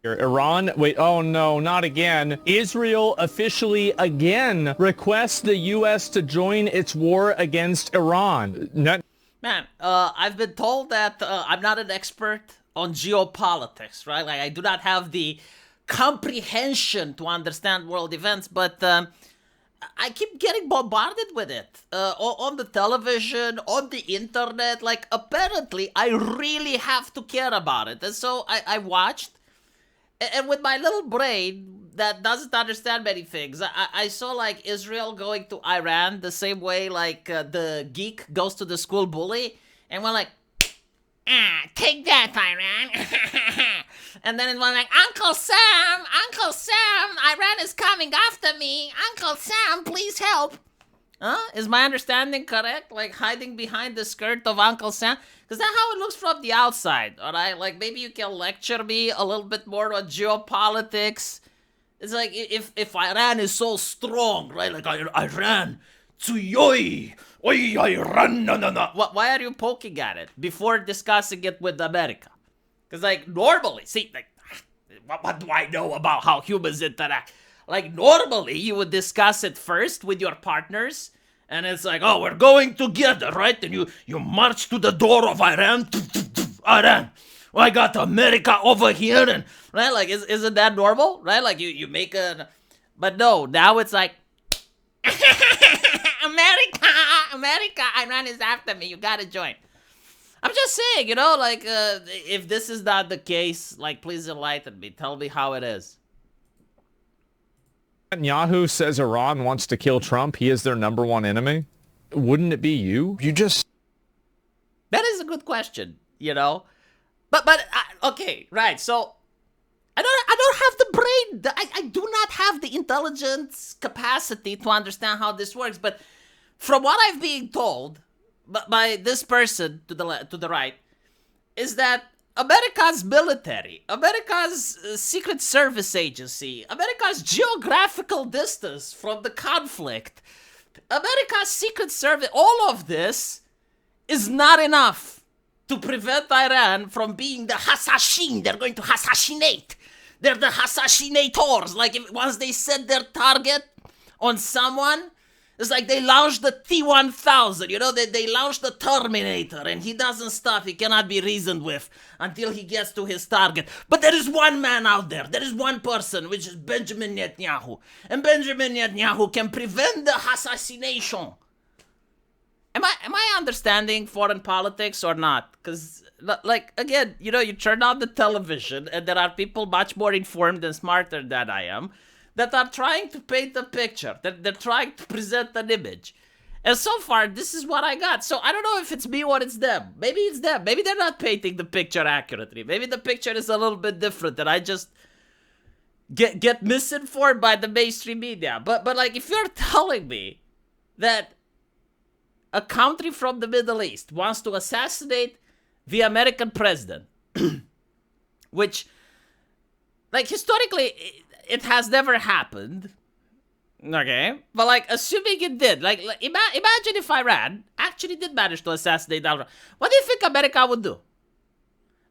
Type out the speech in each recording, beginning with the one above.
Iran, wait, oh no, not again. Israel officially again requests the U.S. to join its war against Iran. Man, I've been told that I'm not an expert on geopolitics, right? Like, I do not have the comprehension to understand world events, but I keep getting bombarded with it on the television, on the internet. Like, apparently, I really have to care about it. And so I watched, and with my little brain that doesn't understand many things, I saw like Israel going to Iran the same way like the geek goes to the school bully, and we're like, take that, Iran. And then it was like, Uncle Sam, Iran is coming after me. Uncle Sam, please help. Is my understanding correct? Like hiding behind the skirt of Uncle Sam? Because that's how it looks from the outside, alright? Like maybe you can lecture me a little bit more on geopolitics. It's like if Iran is so strong, right? Like Iran, tsuyoy, oy, Iran, no. Why are you poking at it before discussing it with America? Because like normally, see, like what do I know about how humans interact? Like normally you would discuss it first with your partners, and it's like, oh, we're going together, right? And you march to the door of Iran, Iran. I got America over here, and right, like isn't that normal, right? Like you make a, but no, now it's like America, Iran is after me. You gotta join. I'm just saying, you know, like if this is not the case, like please enlighten me. Tell me how it is. Netanyahu says Iran wants to kill Trump. He is their number one enemy. Wouldn't it be you? That is a good question, you know. But okay, right. So I don't have the brain. I do not have the intelligence capacity to understand how this works. But from what I've been told by this person to the right, is that America's military, America's Secret Service agency, America's geographical distance from the conflict, America's Secret Service, all of this is not enough to prevent Iran from being the Hassashin. They're going to assassinate. They're the assassinators. Like once they set their target on someone, it's like they launched the T-1000, you know, they launched the Terminator, and he doesn't stop. He cannot be reasoned with until he gets to his target. But there is one man out there. There is one person, which is Benjamin Netanyahu. And Benjamin Netanyahu can prevent the assassination. Am I understanding foreign politics or not? Because, like, again, you know, you turn on the television, and there are people much more informed and smarter than I am that are trying to paint a picture, that they're trying to present an image. And so far, this is what I got. So I don't know if it's me or it's them. Maybe it's them. Maybe they're not painting the picture accurately. Maybe the picture is a little bit different, and I just get misinformed by the mainstream media. But like, if you're telling me that a country from the Middle East wants to assassinate the American president, which, like, historically, it has never happened. Okay? But, like, assuming it did, like imagine if Iran actually did manage to assassinate Donald Trump. What do you think America would do?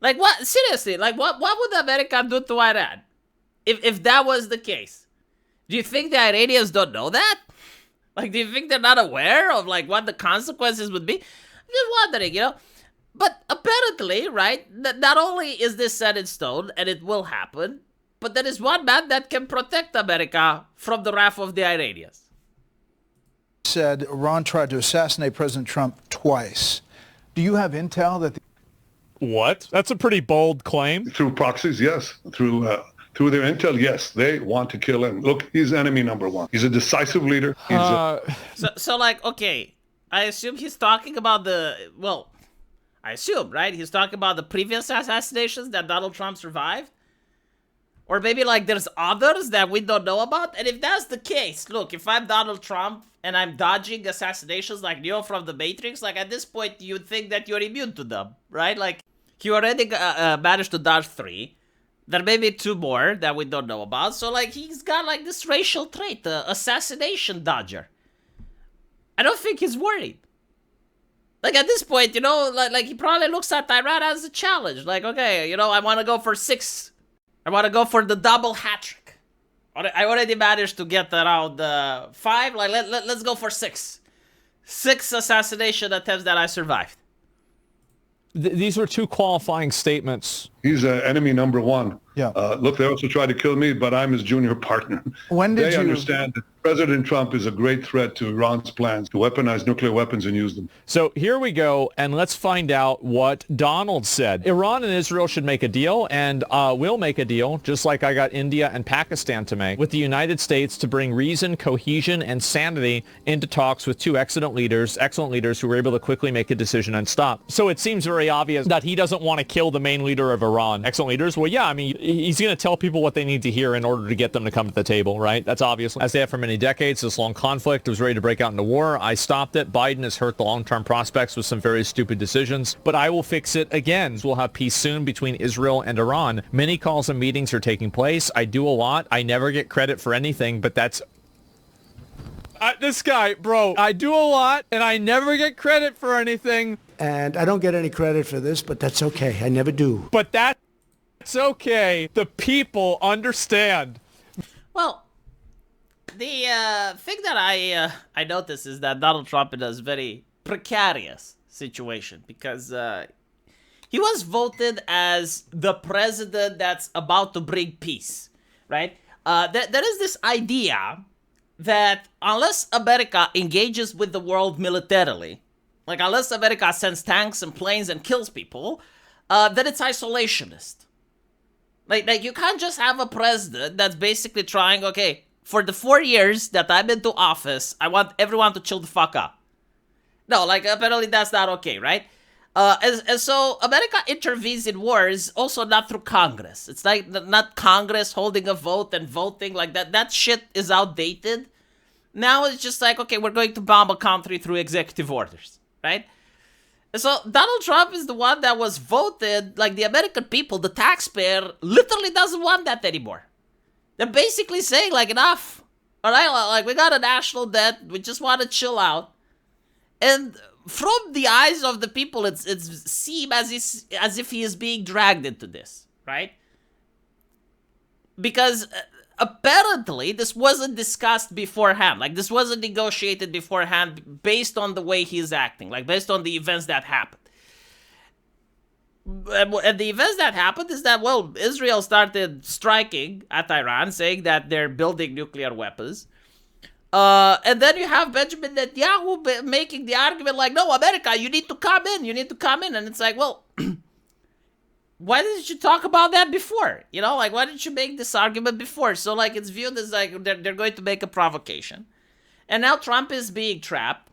Like, what? Seriously, like, what would America do to Iran if that was the case? Do you think the Iranians don't know that? Like, do you think they're not aware of, like, what the consequences would be? I'm just wondering, you know? But apparently, right, not only is this set in stone, and it will happen, but there is one man that can protect America from the wrath of the Iranians. Said Iran tried to assassinate President Trump twice. Do you have intel that... What? That's a pretty bold claim. Through proxies, yes. Through their intel, yes. They want to kill him. Look, he's enemy number one. He's a decisive leader. So like, okay, I assume he's talking about I assume, right? He's talking about the previous assassinations that Donald Trump survived? Or maybe, like, there's others that we don't know about? And if that's the case, look, if I'm Donald Trump and I'm dodging assassinations like Neo from the Matrix, like, at this point, you'd think that you're immune to them, right? Like, he already managed to dodge 3. There may be 2 more that we don't know about. So, like, he's got, like, this racial trait, the assassination dodger. I don't think he's worried. Like, at this point, you know, like he probably looks at Iran as a challenge. Like, okay, you know, I want to go for 6 I want to go for the double hat trick. I already managed to get around 5. Like let's go for 6. 6 assassination attempts that I survived. These were 2 qualifying statements. He's enemy number 1. Yeah. Look, they also tried to kill me, but I'm his junior partner. When did they you understand that President Trump is a great threat to Iran's plans to weaponize nuclear weapons and use them. So here we go, and let's find out what Donald said. Iran and Israel should make a deal, and will make a deal, just like I got India and Pakistan to make, with the United States to bring reason, cohesion, and sanity into talks with 2 excellent leaders who were able to quickly make a decision and stop. So it seems very obvious that he doesn't want to kill the main leader of Iran. Excellent leaders? Well, yeah, I mean, he's going to tell people what they need to hear in order to get them to come to the table, right? That's obvious. As they have for many decades, this long conflict was ready to break out into war. I stopped it. Biden has hurt the long-term prospects with some very stupid decisions, but I will fix it again. We'll have peace soon between Israel and Iran. Many calls and meetings are taking place. I do a lot. I never get credit for anything, but that's... this guy, bro, I do a lot, and I never get credit for anything. And I don't get any credit for this, but that's okay. I never do. But that's okay. The people understand. Well, the thing that I noticed is that Donald Trump is in a very precarious situation because he was voted as the president that's about to bring peace, right? There is this idea that unless America engages with the world militarily, like unless America sends tanks and planes and kills people, then it's isolationist. Like you can't just have a president that's basically trying, okay, for the 4 years that I'm into office, I want everyone to chill the fuck up. No, like apparently that's not okay, right? And so America intervenes in wars also not through Congress. It's like not Congress holding a vote and voting like that. That shit is outdated. Now it's just like, okay, we're going to bomb a country through executive orders, right? And so Donald Trump is the one that was voted, like the American people, the taxpayer, literally doesn't want that anymore. They're basically saying, like, enough. All right, like, we got a national debt. We just want to chill out. And from the eyes of the people, it seems as if he is being dragged into this, right? Because apparently this wasn't discussed beforehand. Like, this wasn't negotiated beforehand based on the way he is acting, like, based on the events that happened. And the events that happened is that, well, Israel started striking at Iran, saying that they're building nuclear weapons. And then you have Benjamin Netanyahu making the argument like, no, America, you need to come in. And it's like, well, why didn't you talk about that before? You know, like, why didn't you make this argument before? So, like, it's viewed as like they're going to make a provocation. And now Trump is being trapped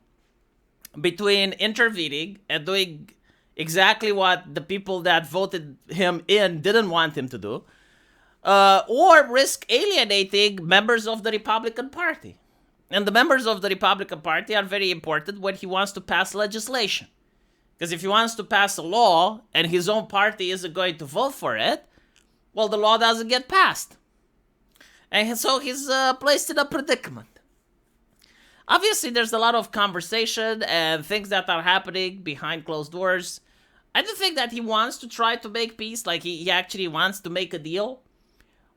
between intervening and doing exactly what the people that voted him in didn't want him to do, or risk alienating members of the Republican Party. And the members of the Republican Party are very important when he wants to pass legislation. Because if he wants to pass a law and his own party isn't going to vote for it, well, the law doesn't get passed. And so he's placed in a predicament. Obviously, there's a lot of conversation and things that are happening behind closed doors. I do think that he wants to try to make peace, like he actually wants to make a deal.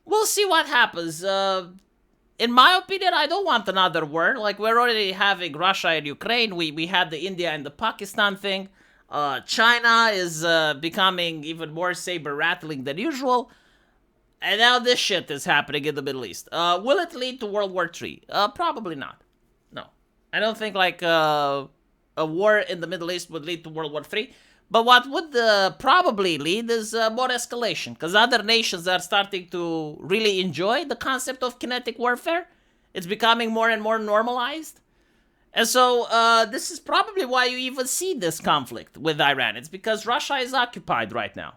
We'll see what happens. In my opinion, I don't want another war. Like, we're already having Russia and Ukraine. We had the India and the Pakistan thing. China is becoming even more saber-rattling than usual. And now this shit is happening in the Middle East. Will it lead to World War III? Probably not. No. I don't think, like, a war in the Middle East would lead to World War III. But what would probably lead is more escalation, because other nations are starting to really enjoy the concept of kinetic warfare. It's becoming more and more normalized. And so this is probably why you even see this conflict with Iran. It's because Russia is occupied right now.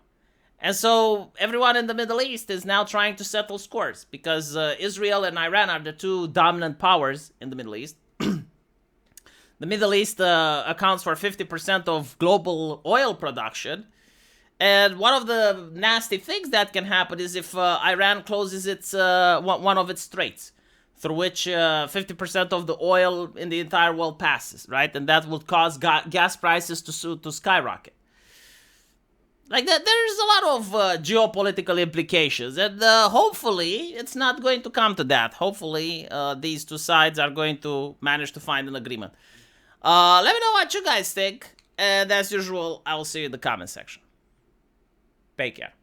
And so everyone in the Middle East is now trying to settle scores, because Israel and Iran are the 2 dominant powers in the Middle East. The Middle East accounts for 50% of global oil production. And one of the nasty things that can happen is if Iran closes its one of its straits, through which 50% of the oil in the entire world passes, right? And that would cause gas prices to skyrocket. Like, there's a lot of geopolitical implications, and hopefully it's not going to come to that. Hopefully these two sides are going to manage to find an agreement. Let me know what you guys think, and as usual, I will see you in the comment section. Take care.